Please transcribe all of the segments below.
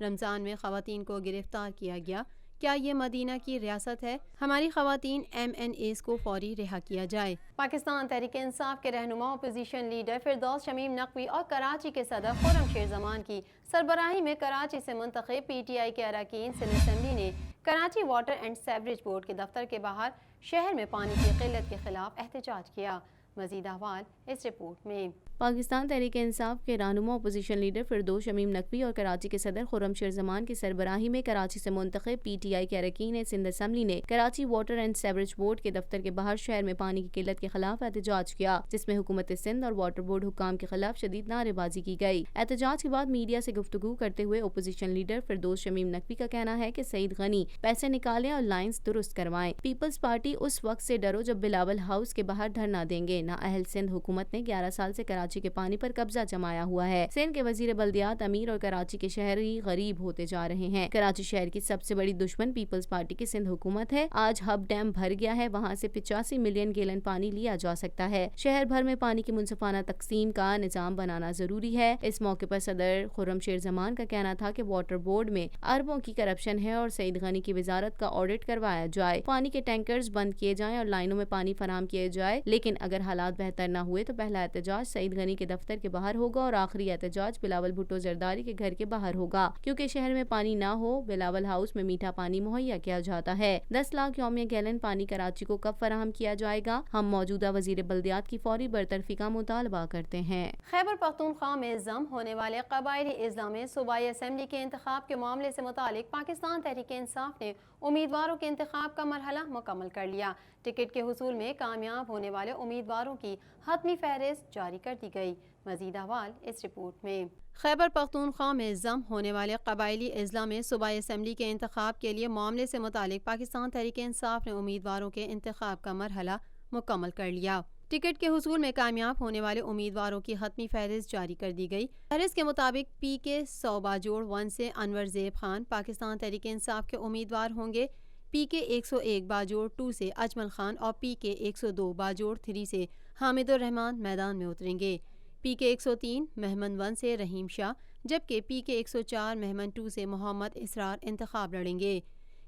رمضان میں خواتین کو گرفتار کیا گیا، کیا یہ مدینہ کی ریاست ہے؟ ہماری خواتین MNAs کو فوری رہا کیا جائے۔ پاکستان تحریک انصاف کے رہنما اپوزیشن لیڈر فردوس شمیم نقوی اور کراچی کے صدر خرم شیر زمان کی سربراہی میں کراچی سے منتخب PTI کے اراکین سندھ اسمبلی نے Karachi water and sewerage board کے دفتر کے باہر شہر میں پانی کی قلت کے خلاف احتجاج کیا۔ مزید احوال اس رپورٹ میں۔ پاکستان تحریک انصاف کے رہنما اپوزیشن لیڈر فردوس شمیم نقوی اور کراچی کے صدر خرم شیر زمان کی سربراہی میں کراچی سے منتخب PTI کے اراکین سندھ اسمبلی نے Karachi water and sewerage board کے دفتر کے باہر شہر میں پانی کی قلت کے خلاف احتجاج کیا، جس میں حکومت سندھ اور واٹر بورڈ حکام کے خلاف شدید نعرے بازی کی گئی۔ احتجاج کے بعد میڈیا سے گفتگو کرتے ہوئے اپوزیشن لیڈر فردوس شمیم نقوی کا کہنا ہے کہ سعید غنی پیسے نکالیں اور لائنز درست کروائیں۔ پیپلز پارٹی اس وقت سے ڈرو جب بلاول ہاؤس کے باہر دھرنا دیں گے۔ نااہل سندھ حکومت نے 11 سال سے کراچی کے پانی پر قبضہ جمایا ہوا ہے۔ سندھ کے وزیر بلدیات امیر اور کراچی کے شہری غریب ہوتے جا رہے ہیں۔ کراچی شہر کی سب سے بڑی دشمن پیپلز پارٹی کی سندھ حکومت ہے۔ آج ہب ڈیم بھر گیا ہے، وہاں سے 85 ملین گیلن پانی لیا جا سکتا ہے۔ شہر بھر میں پانی کی منصفانہ تقسیم کا نظام بنانا ضروری ہے۔ اس موقع پر صدر خرم شیر زمان کا کہنا تھا کہ واٹر بورڈ میں اربوں کی کرپشن ہے اور سعید غنی کی وزارت کا آڈٹ کروایا جائے، پانی کے ٹینکرز بند کیے جائیں اور لائنوں میں پانی فراہم کیا جائے۔ لیکن اگر حالات بہتر نہ ہوئے تو پہلا احتجاج سعید غنی کے دفتر کے باہر ہوگا اور آخری احتجاج بلاول بھٹو زرداری کے گھر کے باہر ہوگا، کیونکہ شہر میں پانی نہ ہو۔ بلاول ہاؤس میں میٹھا پانی مہیا کیا جاتا ہے۔ 10 لاکھ یومیہ گیلن پانی کراچی کو کب فراہم کیا جائے گا؟ ہم موجودہ وزیر بلدیات کی فوری برطرفی کا مطالبہ کرتے ہیں۔ خیبر پختونخوا میں ضم ہونے والے قبائلی اضلاع میں صوبائی اسمبلی کے انتخاب کے معاملے سے متعلق پاکستان تحریک انصاف نے امیدواروں کے انتخاب کا مرحلہ مکمل کر لیا۔ ٹکٹ کے حصول میں کامیاب ہونے والے امیدواروں کی حتمی فہرست جاری کر دی گئی۔ مزید احوال اس رپورٹ میں۔ خیبر پختونخوا میں ضم ہونے والے قبائلی اضلاع میں صوبائی اسمبلی کے انتخاب کے لیے معاملے سے متعلق پاکستان تحریک انصاف نے امیدواروں کے انتخاب کا مرحلہ مکمل کر لیا۔ ٹکٹ کے حصول میں کامیاب ہونے والے امیدواروں کی حتمی فہرست جاری کر دی گئی۔ فہرست کے مطابق PK 100 باجوڑ 1 سے انور زیب خان پاکستان تحریک انصاف کے امیدوار ہوں گے۔ PK 101 باجوڑ 2 سے اجمل خان اور PK 102 باجوڑ 3 سے حامد الرحمان میدان میں اتریں گے۔ PK 103 مہمند 1 سے رحیم شاہ جبکہ PK 104 مہمند 2 سے محمد اسرار انتخاب لڑیں گے۔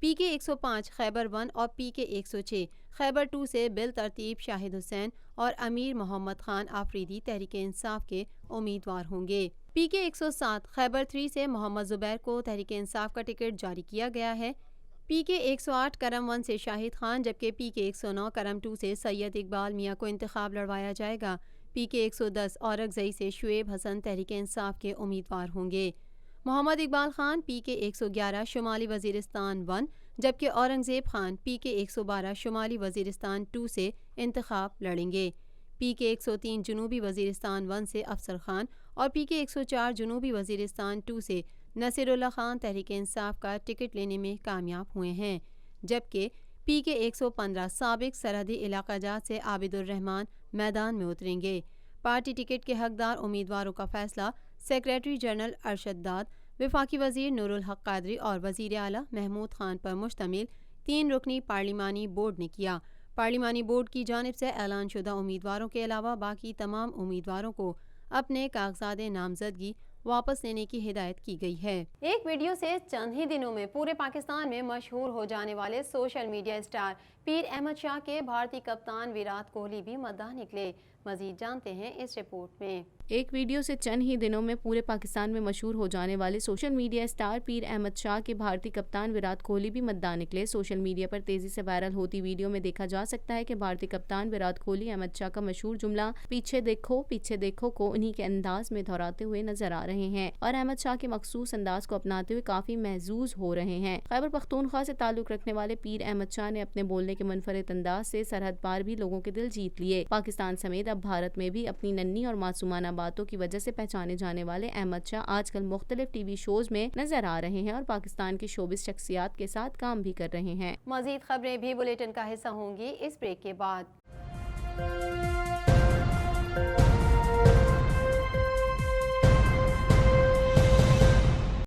PK 105 خیبر 1 اور PK 106 خیبر 2 سے بالترتیب شاہد حسین اور امیر محمد خان آفریدی تحریک انصاف کے امیدوار ہوں گے۔ PK 107 خیبر 3 سے محمد زبیر کو تحریک انصاف کا ٹکٹ جاری کیا گیا ہے۔ PK 108 کرم 1 سے شاہد خان جبکہ PK 109 کرم 2 سے سید اقبال میاں کو انتخاب لڑوایا جائے گا۔ PK 110 اورگزئی سے شعیب حسن تحریک انصاف کے امیدوار ہوں گے۔ محمد اقبال خان PK 111 شمالی وزیرستان 1 جبکہ اورنگزیب خان PK 112 شمالی وزیرستان 2 سے انتخاب لڑیں گے۔ PK 103 جنوبی وزیرستان 1 سے افسر خان اور PK 104 جنوبی وزیرستان 2 سے نصیر اللہ خان تحریک انصاف کا ٹکٹ لینے میں کامیاب ہوئے ہیں، جبکہ PK 115 سابق سرحدی علاقہ جات سے عابد الرحمان میدان میں اتریں گے۔ پارٹی ٹکٹ کے حقدار امیدواروں کا فیصلہ سیکریٹری جنرل ارشد داد، وفاقی وزیر نور الحق قادری اور وزیر اعلیٰ محمود خان پر مشتمل 3 رکنی پارلیمانی بورڈ نے کیا۔ پارلیمانی بورڈ کی جانب سے اعلان شدہ امیدواروں کے علاوہ باقی تمام امیدواروں کو اپنے کاغذات نامزدگی واپس لینے کی ہدایت کی گئی ہے۔ ایک ویڈیو سے چند ہی دنوں میں پورے پاکستان میں مشہور ہو جانے والے سوشل میڈیا اسٹار پیر احمد شاہ کے بھارتی کپتان ویرات کوہلی بھی مداح نکلے۔ مزید جانتے ہیں اس رپورٹ میں۔ ایک ویڈیو سے چند ہی دنوں میں پورے پاکستان میں مشہور ہو جانے والے سوشل میڈیا اسٹار پیر احمد شاہ کے بھارتی کپتان ویرات کوہلی بھی مداح نکلے۔ سوشل میڈیا پر تیزی سے وائرل ہوتی ویڈیو میں دیکھا جا سکتا ہے کہ بھارتی کپتان ویرات کوہلی احمد شاہ کا مشہور جملہ پیچھے دیکھو کو انہی کے انداز میں دہراتے ہوئے نظر آ رہے ہیں اور احمد شاہ کے مخصوص انداز کو اپناتے ہوئے کافی محظوظ ہو رہے ہیں۔ خیبر پختونخوا سے تعلق رکھنے والے پیر احمد شاہ نے اپنے بولنے کے منفرد انداز سے سرحد پار بھی لوگوں کے دل جیت لیے۔ پاکستان سمیت اب بھارت میں بھی اپنی ننھی اور معصومانہ باتوں کی وجہ سے پہچانے جانے والے احمد شاہ آج کل مختلف ٹی وی شوز میں نظر آ رہے ہیں اور پاکستان کی شوبز شخصیات کے ساتھ کام بھی کر رہے ہیں۔ مزید خبریں بھی بلیٹن کا حصہ ہوں گی اس بریک کے بعد۔